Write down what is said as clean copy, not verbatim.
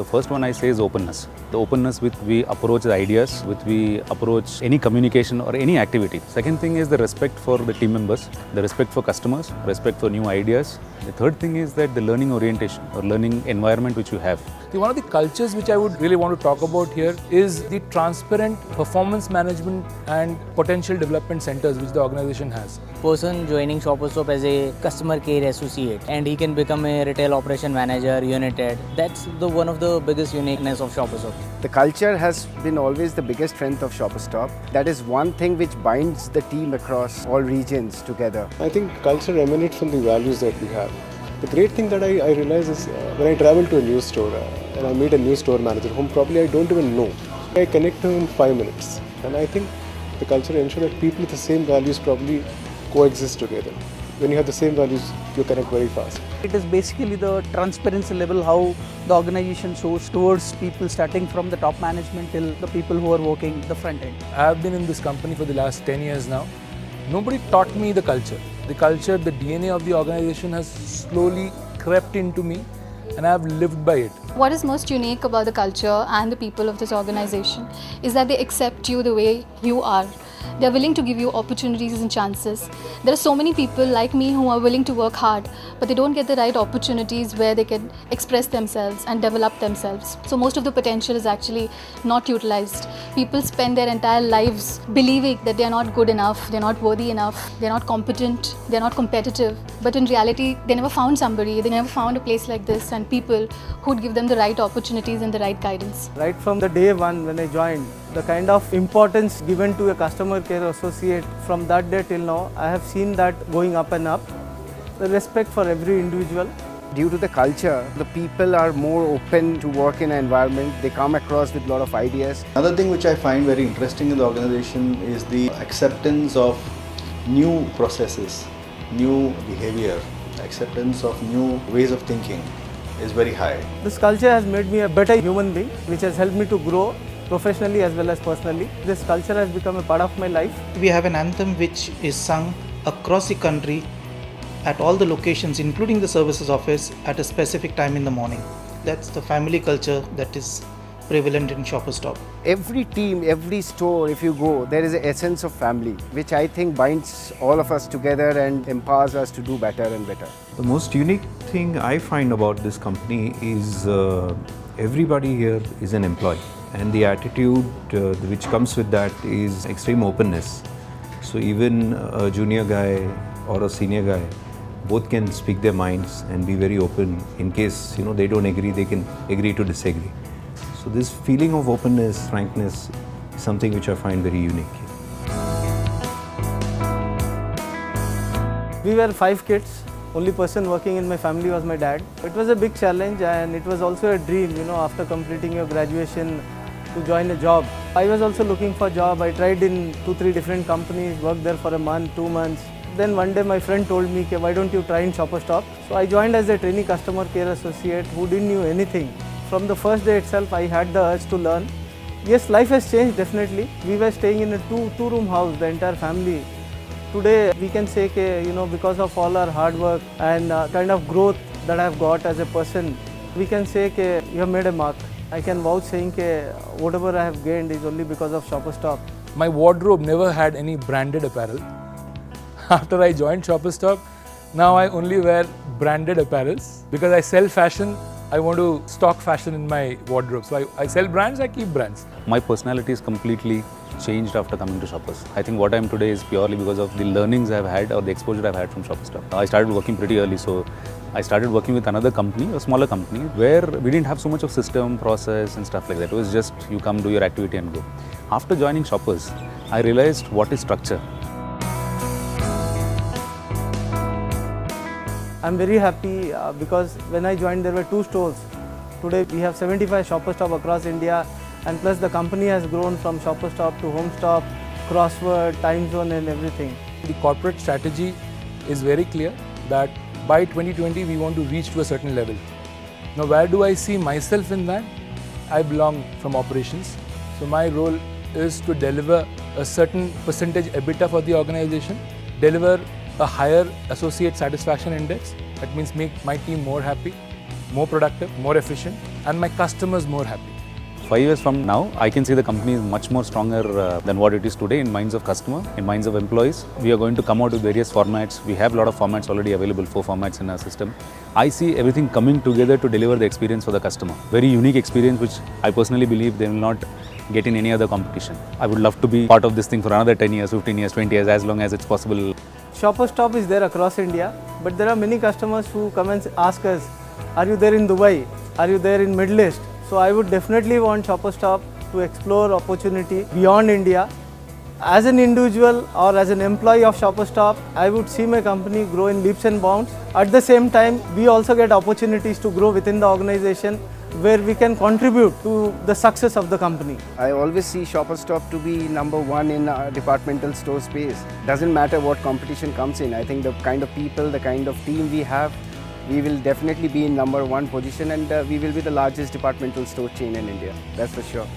The first one I say is openness. The openness with we approach the ideas, with we approach any communication or any activity. Second thing is the respect for the team members, the respect for customers, respect for new ideas. The third thing is that the learning orientation or learning environment which you have. One of the cultures which I would really want to talk about here is the transparent performance management and potential development centers which the organization has. Person joining Shoppers Stop as a customer care associate and he can become a retail operation manager, unit head. That's one of the biggest uniqueness of Shoppers Stop. The culture has been always the biggest strength of Shoppers Stop. That is one thing which binds the team across all regions together. I think culture emanates from the values that we have. The great thing that I realize is when I travel to a new store and I meet a new store manager whom probably I don't even know, I connect to him in 5 minutes. And I think the culture ensures that people with the same values probably coexist together. When you have the same values, you connect very fast. It is basically the transparency level, how the organization shows towards people starting from the top management till the people who are working the front end. I have been in this company for the last 10 years now. Nobody taught me the culture. The culture, the DNA of the organization has slowly crept into me and I have lived by it. What is most unique about the culture and the people of this organization is that they accept you the way you are. They are willing to give you opportunities and chances. There are so many people like me who are willing to work hard, but they don't get the right opportunities where they can express themselves and develop themselves. So most of the potential is actually not utilized. People spend their entire lives believing that they are not good enough, they are not worthy enough, they are not competent, they are not competitive. But in reality, they never found somebody, they never found a place like this and people who would give them the right opportunities and the right guidance. Right from the day one when I joined, the kind of importance given to a customer care associate from that day till now, I have seen that going up and up. The respect for every individual. Due to the culture, the people are more open to work in an environment. They come across with a lot of ideas. Another thing which I find very interesting in the organization is the acceptance of new processes, new behavior, acceptance of new ways of thinking is very high. This culture has made me a better human being, which has helped me to grow professionally as well as personally. This culture has become a part of my life. We have an anthem which is sung across the country at all the locations, including the services office, at a specific time in the morning. That's the family culture that is prevalent in Shoppers Stop. Every team, every store, if you go, there is an essence of family, which I think binds all of us together and empowers us to do better and better. The most unique thing I find about this company is everybody here is an employee. And the attitude which comes with that is extreme openness. So even a junior guy or a senior guy, both can speak their minds and be very open. In case they don't agree, they can agree to disagree. So this feeling of openness, frankness is something which I find very unique. We were 5 kids. Only person working in my family was my dad. It was a big challenge and it was also a dream, after completing your graduation to join a job. I was also looking for a job. I tried in 2-3 different companies, worked there for a month, 2 months. Then one day my friend told me, why don't you try in Shoppers Stop? So I joined as a trainee customer care associate who didn't know anything. From the first day itself, I had the urge to learn. Yes, life has changed definitely. We were staying in a two-room house, the entire family. Today we can say, because of all our hard work and kind of growth that I have got as a person, we can say you have made a mark. I can vouch saying whatever I have gained is only because of Shoppers Stop. My wardrobe never had any branded apparel. After I joined Shoppers Stop, now I only wear branded apparels because I sell fashion. I want to stock fashion in my wardrobe. So I sell brands, I keep brands. My personality is completely changed after coming to Shoppers. I think what I am today is purely because of the learnings I've had or the exposure I've had from Shoppers Stop. I started working pretty early, so I started working with another company, a smaller company, where we didn't have so much of system, process and stuff like that. It was just you come, do your activity and go. After joining Shoppers, I realized what is structure. I'm very happy because when I joined there were 2 stores. Today we have 75 Shoppers Stop across India and plus the company has grown from Shoppers Stop to Home Stop, Crossword, Time Zone and everything. The corporate strategy is very clear that by 2020 we want to reach to a certain level. Now where do I see myself in that? I belong from operations. So my role is to deliver a certain percentage EBITDA for the organization, deliver a higher associate satisfaction index. That means make my team more happy, more productive, more efficient. and my customers more happy. 5 years from now, I can see the company is much more stronger than what it is today in minds of customer, in minds of employees. We are going to come out with various formats. We have a lot of formats already available, 4 formats in our system. I see everything coming together to deliver the experience for the customer. Very unique experience, which I personally believe they will not get in any other competition. I would love to be part of this thing for another 10 years, 15 years, 20 years, as long as it's possible. Shoppers Stop is there across India, but there are many customers who come and ask us, are you there in Dubai? Are you there in Middle East? So I would definitely want Shoppers Stop to explore opportunity beyond India. As an individual or as an employee of Shoppers Stop, I would see my company grow in leaps and bounds. At the same time, we also get opportunities to grow within the organization where we can contribute to the success of the company. I always see Shoppers Stop to be number one in departmental store space. Doesn't matter what competition comes in. I think the kind of people, the kind of team we have, we will definitely be in number one position, and we will be the largest departmental store chain in India. That's for sure.